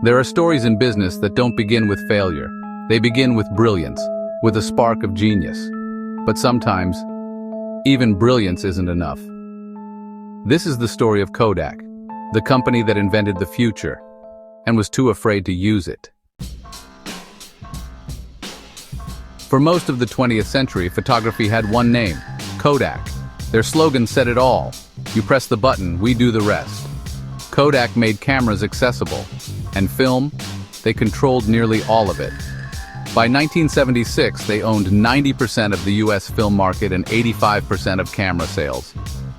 There are stories in business that don't begin with failure. They begin with brilliance, with a spark of genius. But sometimes, even brilliance isn't enough. This is the story of Kodak, the company that invented the future and was too afraid to use it. For most of the 20th century, photography had one name, Kodak. Their slogan said it all. You press the button, we do the rest. Kodak made cameras accessible, and film, they controlled nearly all of it. By 1976, they owned 90% of the US film market and 85% of camera sales.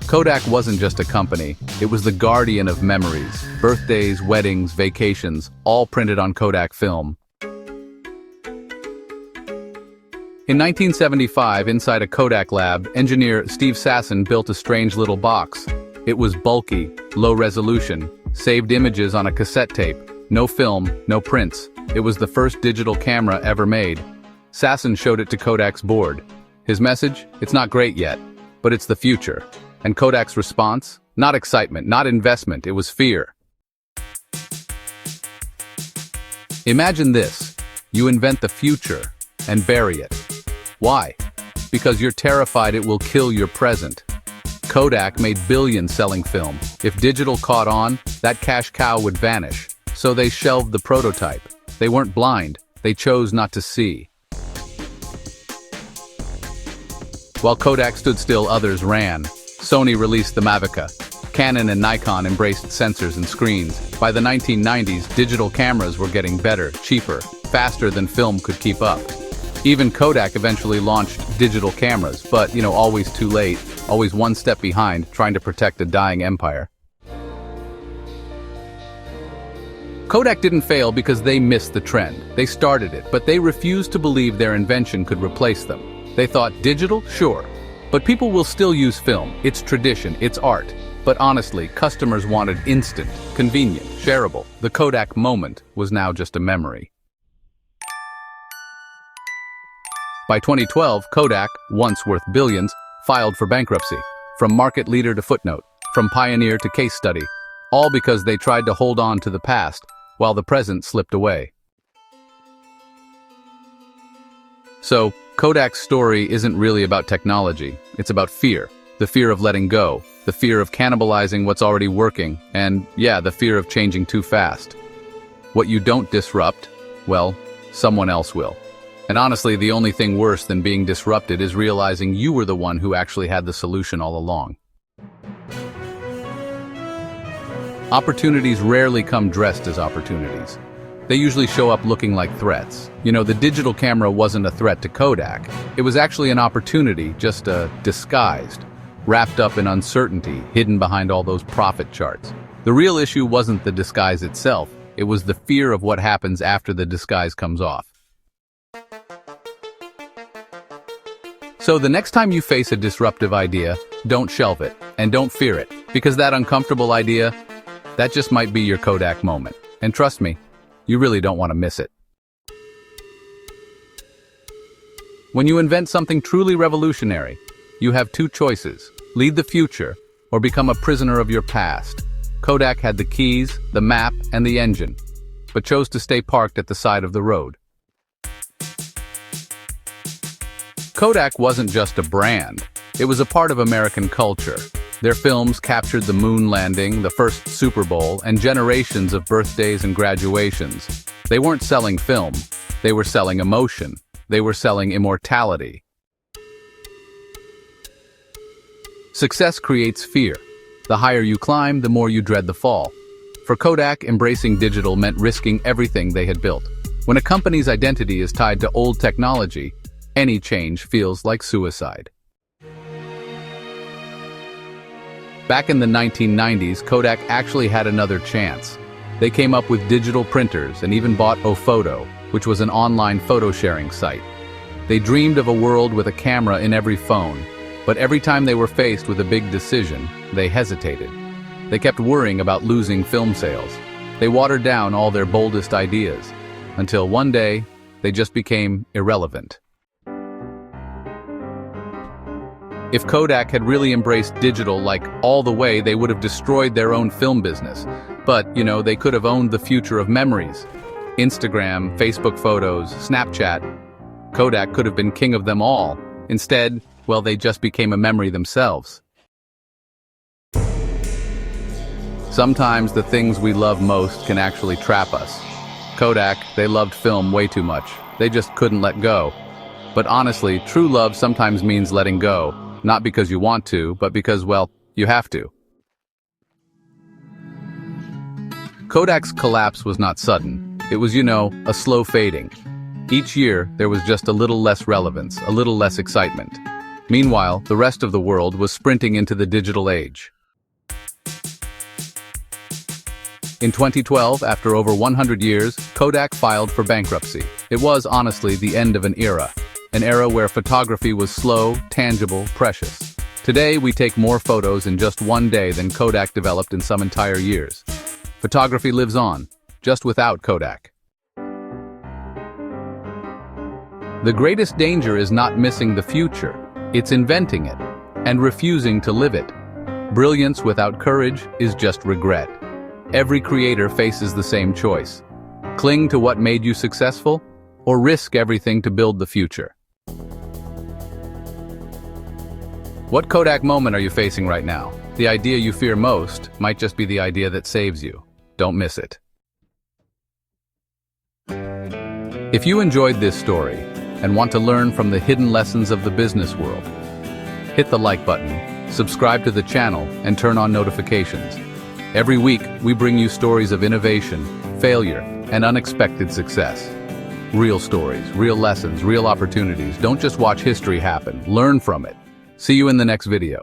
Kodak wasn't just a company, it was the guardian of memories. Birthdays, weddings, vacations, all printed on Kodak film. In 1975, inside a Kodak lab, engineer Steve Sasson built a strange little box. It was bulky, low resolution, saved images on a cassette tape, no film, no prints. It was the first digital camera ever made. Sasson showed it to Kodak's board. His message? It's not great yet, but it's the future. And Kodak's response? Not excitement, not investment, it was fear. Imagine this. You invent the future and bury it. Why? Because you're terrified it will kill your present. Kodak made billions selling film. If digital caught on, that cash cow would vanish. So they shelved the prototype. They weren't blind, they chose not to see. While Kodak stood still, others ran. Sony released the Mavica. Canon and Nikon embraced sensors and screens. By the 1990s, digital cameras were getting better, cheaper, faster than film could keep up. Even Kodak eventually launched digital cameras, but, always too late, always one step behind, trying to protect a dying empire. Kodak didn't fail because they missed the trend. They started it, but they refused to believe their invention could replace them. They thought, digital? Sure. But people will still use film. It's tradition, it's art. But honestly, customers wanted instant, convenient, shareable. The Kodak moment was now just a memory. By 2012, Kodak, once worth billions, filed for bankruptcy. From market leader to footnote, from pioneer to case study, all because they tried to hold on to the past, while the present slipped away. So, Kodak's story isn't really about technology, it's about fear. The fear of letting go, the fear of cannibalizing what's already working, and the fear of changing too fast. What you don't disrupt, well, someone else will. And honestly, the only thing worse than being disrupted is realizing you were the one who actually had the solution all along. Opportunities rarely come dressed as opportunities. They usually show up looking like threats. The digital camera wasn't a threat to Kodak. It was actually an opportunity, just disguised, wrapped up in uncertainty, hidden behind all those profit charts. The real issue wasn't the disguise itself, it was the fear of what happens after the disguise comes off. So the next time you face a disruptive idea, don't shelve it, and don't fear it, because that uncomfortable idea, that just might be your Kodak moment. And trust me, you really don't want to miss it. When you invent something truly revolutionary, you have two choices: lead the future, or become a prisoner of your past. Kodak had the keys, the map, and the engine, but chose to stay parked at the side of the road. Kodak wasn't just a brand, it was a part of American culture. Their films captured the moon landing, the first Super Bowl, and generations of birthdays and graduations. They weren't selling film, they were selling emotion. They were selling immortality. Success creates fear. The higher you climb, the more you dread the fall. For Kodak, embracing digital meant risking everything they had built. When a company's identity is tied to old technology, any change feels like suicide. Back in the 1990s, Kodak actually had another chance. They came up with digital printers and even bought Ophoto, which was an online photo-sharing site. They dreamed of a world with a camera in every phone, but every time they were faced with a big decision, they hesitated. They kept worrying about losing film sales. They watered down all their boldest ideas, until one day, they just became irrelevant. If Kodak had really embraced digital like all the way, they would have destroyed their own film business. But, they could have owned the future of memories. Instagram, Facebook photos, Snapchat. Kodak could have been king of them all. Instead, well, they just became a memory themselves. Sometimes the things we love most can actually trap us. Kodak, they loved film way too much. They just couldn't let go. But honestly, true love sometimes means letting go, not because you want to, but because, well, you have to. Kodak's collapse was not sudden. It was, a slow fading. Each year, there was just a little less relevance, a little less excitement. Meanwhile, the rest of the world was sprinting into the digital age. In 2012, after over 100 years, Kodak filed for bankruptcy. It was, honestly, the end of an era where photography was slow, tangible, precious. Today, we take more photos in just one day than Kodak developed in some entire years. Photography lives on, just without Kodak. The greatest danger is not missing the future, it's inventing it, and refusing to live it. Brilliance without courage is just regret. Every creator faces the same choice. Cling to what made you successful, or risk everything to build the future. What Kodak moment are you facing right now? The idea you fear most might just be the idea that saves you. Don't miss it. If you enjoyed this story and want to learn from the hidden lessons of the business world, hit the like button, subscribe to the channel, and turn on notifications. Every week, we bring you stories of innovation, failure, and unexpected success. Real stories, real lessons, real opportunities. Don't just watch history happen. Learn from it. See you in the next video.